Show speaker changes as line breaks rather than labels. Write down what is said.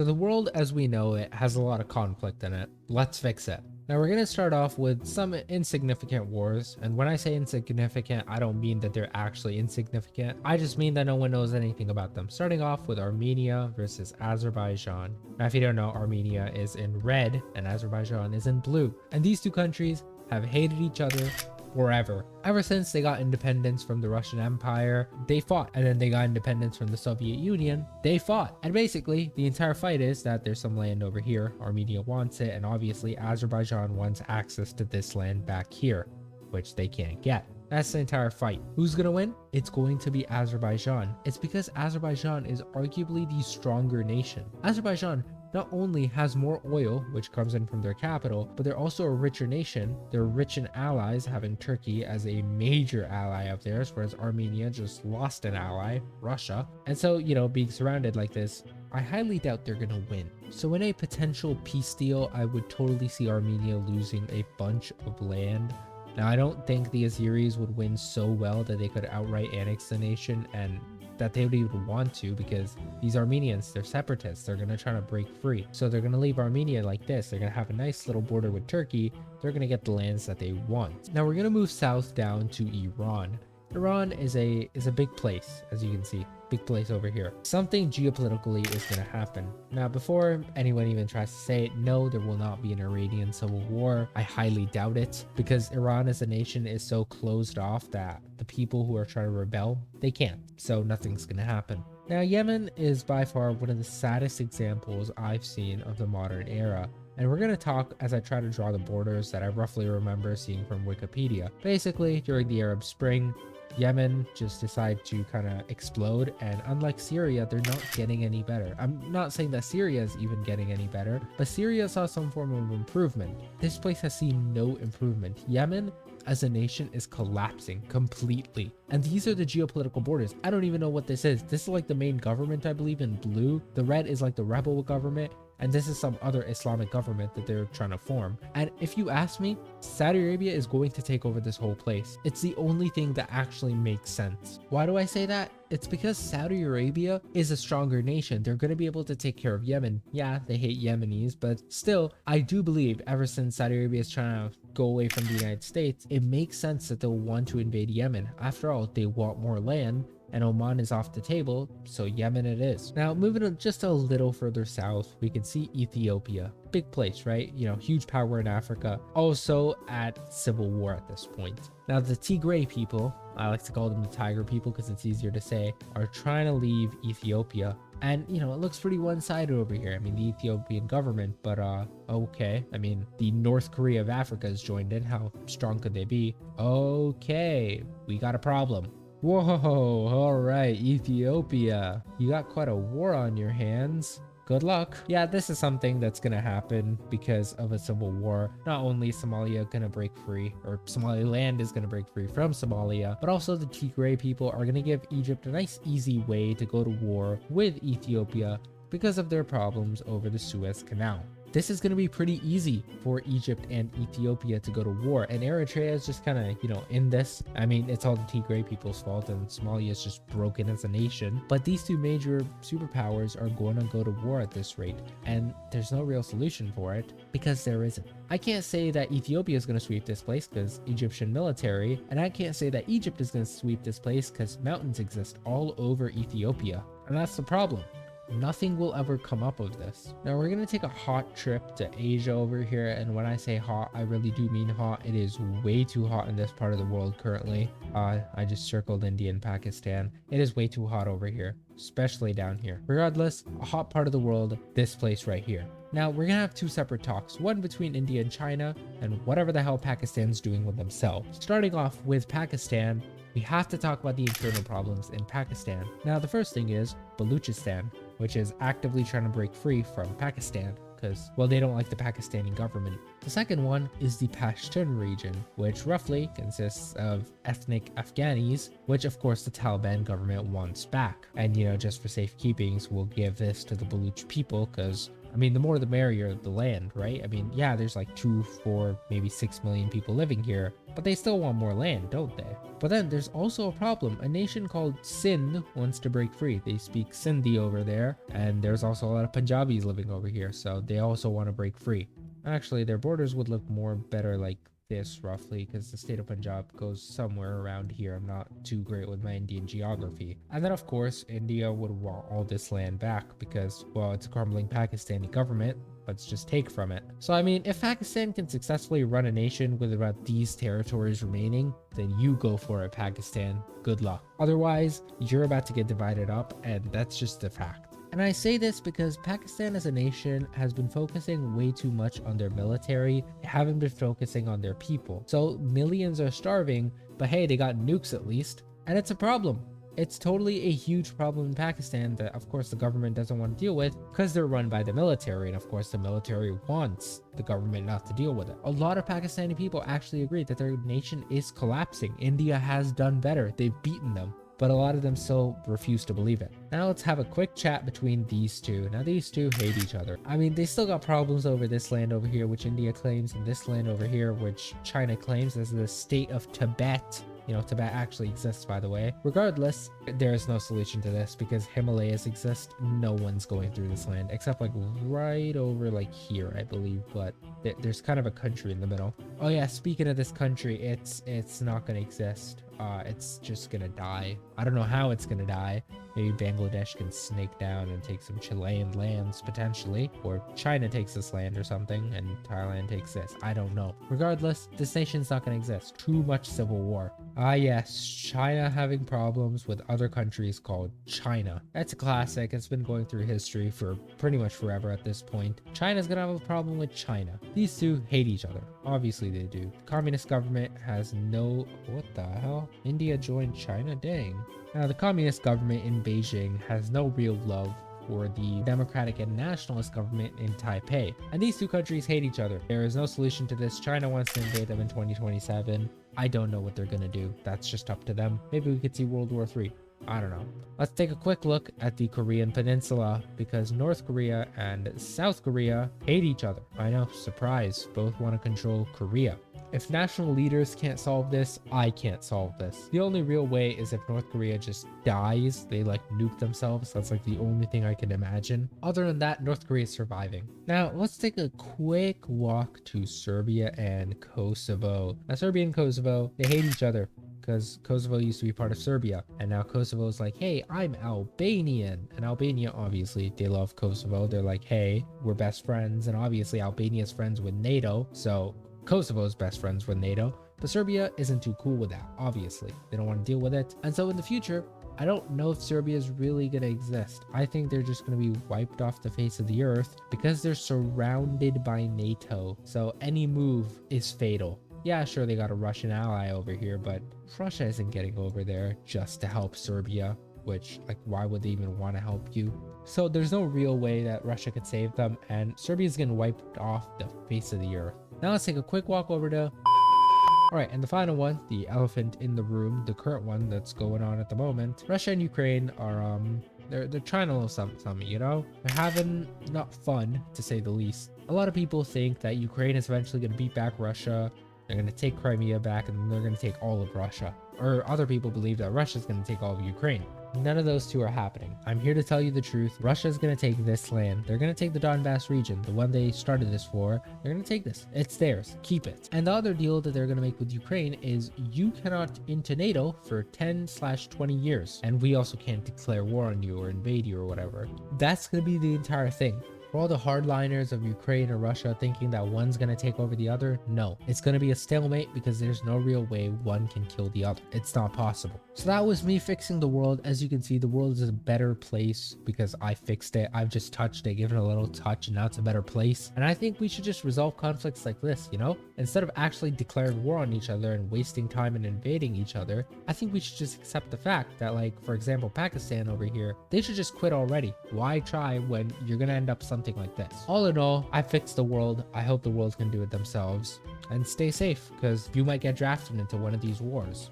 So the world as we know it has a lot of conflict in it. Let's fix it. Now we're going to start off with some insignificant wars, and when I say insignificant, I don't mean that they're actually insignificant. I just mean that no one knows anything about them. Starting off with Armenia versus Azerbaijan. Now if you don't know, Armenia is in red and Azerbaijan is in blue. And these two countries have hated each other forever. Ever since they got independence from the Russian Empire, they fought. And then they got independence from the Soviet Union, they fought. And basically, the entire fight is that there's some land over here, Armenia wants it, and obviously Azerbaijan wants access to this land back here, which they can't get. That's the entire fight. Who's gonna win? It's going to be Azerbaijan. It's because Azerbaijan is arguably the stronger nation. Azerbaijan not only has more oil, which comes in from their capital, but they're also a richer nation. They're rich in allies, having Turkey as a major ally of theirs, whereas Armenia just lost an ally, Russia. And so, being surrounded like this, I highly doubt they're gonna win. So in a potential peace deal, I would totally see Armenia losing a bunch of land. Now, I don't think the Azeris would win so well that they could outright annex the nation, and that they would even want to, because these Armenians, they're separatists. They're going to try to break free. So they're going to leave Armenia like this. They're going to have a nice little border with Turkey. They're going to get the lands that they want. Now we're going to move south down to Iran. Iran is a big place, as you can see. Big place over here. Something geopolitically is going to happen. Now, before anyone even tries to say it, no, there will not be an Iranian civil war. I highly doubt it, because Iran as a nation is so closed off that the people who are trying to rebel, they can't. So nothing's going to happen. Now, Yemen is by far one of the saddest examples I've seen of the modern era. And we're going to talk as I try to draw the borders that I roughly remember seeing from Wikipedia. Basically, during the Arab Spring, Yemen just decided to kind of explode, and unlike Syria, they're not getting any better. I'm not saying that Syria is even getting any better, but Syria saw some form of improvement. This place has seen no improvement. Yemen as a nation is collapsing completely. And these are the geopolitical borders. I don't even know what this is. This is like the main government, I believe, in blue. The red is like the rebel government. And this is some other Islamic government that they're trying to form. And if you ask me, Saudi Arabia is going to take over this whole place. It's the only thing that actually makes sense. Why do I say that? It's because Saudi Arabia is a stronger nation. They're going to be able to take care of Yemen. Yeah, they hate Yemenis, but still, I do believe ever since Saudi Arabia is trying to go away from the United States, it makes sense that they'll want to invade Yemen. After all, they want more land. And Oman is off the table, so Yemen it is. Now, moving on just a little further south, we can see Ethiopia. Big place, right? Huge power in Africa. Also at civil war at this point. Now, the Tigray people, I like to call them the Tiger people because it's easier to say, are trying to leave Ethiopia. And, it looks pretty one-sided over here. I mean, the Ethiopian government, but, okay. I mean, the North Korea of Africa has joined in. How strong could they be? Okay, we got a problem. Whoa, all right, Ethiopia. You got quite a war on your hands. Good luck. Yeah, this is something that's gonna happen because of a civil war. Not only is Somalia gonna break free, or Somaliland is gonna break free from Somalia, but also the Tigray people are gonna give Egypt a nice easy way to go to war with Ethiopia because of their problems over the Suez Canal. This is going to be pretty easy for Egypt and Ethiopia to go to war, and Eritrea is just kind of, in this. I mean, it's all the Tigray people's fault, and Somalia is just broken as a nation. But these two major superpowers are going to go to war at this rate, and there's no real solution for it because there isn't. I can't say that Ethiopia is going to sweep this place because Egyptian military, and I can't say that Egypt is going to sweep this place because mountains exist all over Ethiopia, and that's the problem. Nothing will ever come up of this. Now we're going to take a hot trip to Asia over here, and when I say hot, I really do mean hot. It is way too hot in this part of the world currently. I just circled India and Pakistan. It is way too hot over here, especially down here. Regardless, a hot part of the world, this place right here. Now we're gonna have two separate talks, one between India and China, and whatever the hell Pakistan's doing with themselves. Starting off with Pakistan, we have to talk about the internal problems in Pakistan. Now the first thing is Baluchistan, which is actively trying to break free from Pakistan because, well, they don't like the Pakistani government. The second one is the Pashtun region, which roughly consists of ethnic Afghanis, which of course the Taliban government wants back. And, just for safekeepings, we'll give this to the Baluch people because I mean, the more the merrier, the land, right? I mean, yeah, there's like 2, 4, maybe 6 million people living here, but they still want more land, don't they? But then there's also a problem. A nation called Sindh wants to break free. They speak Sindhi over there, and there's also a lot of Punjabis living over here, so they also want to break free. Actually, their borders would look more better like this roughly, because the state of Punjab goes somewhere around here. I'm not too great with my Indian geography. And then of course India would want all this land back because, well, it's a crumbling Pakistani government. Let's just take from it. So I mean, if Pakistan can successfully run a nation with about these territories remaining, then you go for it, Pakistan. Good luck. Otherwise, you're about to get divided up, and that's just a fact. And I say this because Pakistan as a nation has been focusing way too much on their military. They haven't been focusing on their people. So millions are starving, but hey, they got nukes at least. And it's a problem. It's totally a huge problem in Pakistan that of course the government doesn't want to deal with because they're run by the military, and of course the military wants the government not to deal with it. A lot of Pakistani people actually agree that their nation is collapsing. India has done better. They've beaten them. But a lot of them still refuse to believe it. Now let's have a quick chat between these two. Now these two hate each other. I mean, they still got problems over this land over here, which India claims, and this land over here, which China claims as the state of Tibet. You know, Tibet actually exists, by the way. Regardless, there is no solution to this because Himalayas exist. No one's going through this land except like right over like here, I believe. But there's kind of a country in the middle. Oh yeah, speaking of this country, it's not gonna exist. It's just gonna die. I don't know how it's gonna die. Maybe Bangladesh can snake down and take some Chilean lands potentially, or China takes this land or something and Thailand takes this. I don't know. Regardless, this nation's not gonna exist. Too much civil war. Ah yes, China having problems with other countries called China. That's a classic. It's been going through history for pretty much forever at this point. China's gonna have a problem with China. These two hate each other. Obviously they do. The communist government has no... What the hell? India joined China? Dang. Now, the communist government in Beijing has no real love for the democratic and nationalist government in Taipei. And these two countries hate each other. There is no solution to this. China wants to invade them in 2027. I don't know what they're gonna do. That's just up to them. Maybe we could see World War III. I don't know. Let's take a quick look at the Korean Peninsula because North Korea and South Korea hate each other. I know, surprise, both want to control Korea. If national leaders can't solve this, I can't solve this. The only real way is if North Korea just dies, they like nuke themselves. That's like the only thing I can imagine. Other than that, North Korea is surviving. Now, let's take a quick walk to Serbia and Kosovo. Now, Serbia and Kosovo, they hate each other because Kosovo used to be part of Serbia. And now Kosovo is like, hey, I'm Albanian. And Albania, obviously, they love Kosovo. They're like, hey, we're best friends. And obviously, Albania's friends with NATO. So Kosovo's best friends with NATO, but Serbia isn't too cool with that, obviously. They don't want to deal with it. And so in the future, I don't know if Serbia is really going to exist. I think they're just going to be wiped off the face of the earth because they're surrounded by NATO. So any move is fatal. Yeah, sure, they got a Russian ally over here, but Russia isn't getting over there just to help Serbia, which, like, why would they even want to help you? So there's no real way that Russia could save them, and Serbia's getting wiped off the face of the earth. Now let's take a quick walk over to... Alright, and the final one, the elephant in the room, the current one that's going on at the moment. Russia and Ukraine are, they're trying a little something, you know? They're having not fun, to say the least. A lot of people think that Ukraine is eventually going to beat back Russia. They're going to take Crimea back, and then they're going to take all of Russia. Or other people believe that Russia's going to take all of Ukraine. None of those two are happening. I'm here to tell you the truth. Russia's going to take this land. They're going to take the Donbass region, the one they started this for. They're going to take this. It's theirs. Keep it. And the other deal that they're going to make with Ukraine is you cannot into NATO for 10/20 years. And we also can't declare war on you or invade you or whatever. That's going to be the entire thing. For all the hardliners of Ukraine or Russia thinking that one's going to take over the other, no. It's going to be a stalemate because there's no real way one can kill the other. It's not possible. So that was me fixing the world. As you can see, the world is a better place because I fixed it. I've just touched it, given it a little touch, and now it's a better place. And I think we should just resolve conflicts like this, you know? Instead of actually declaring war on each other and wasting time and invading each other, I think we should just accept the fact that, like, for example, Pakistan over here, they should just quit already. Why try when you're going to end up something like this? All in all, I fixed the world. I hope the world can do it themselves. And stay safe, because you might get drafted into one of these wars.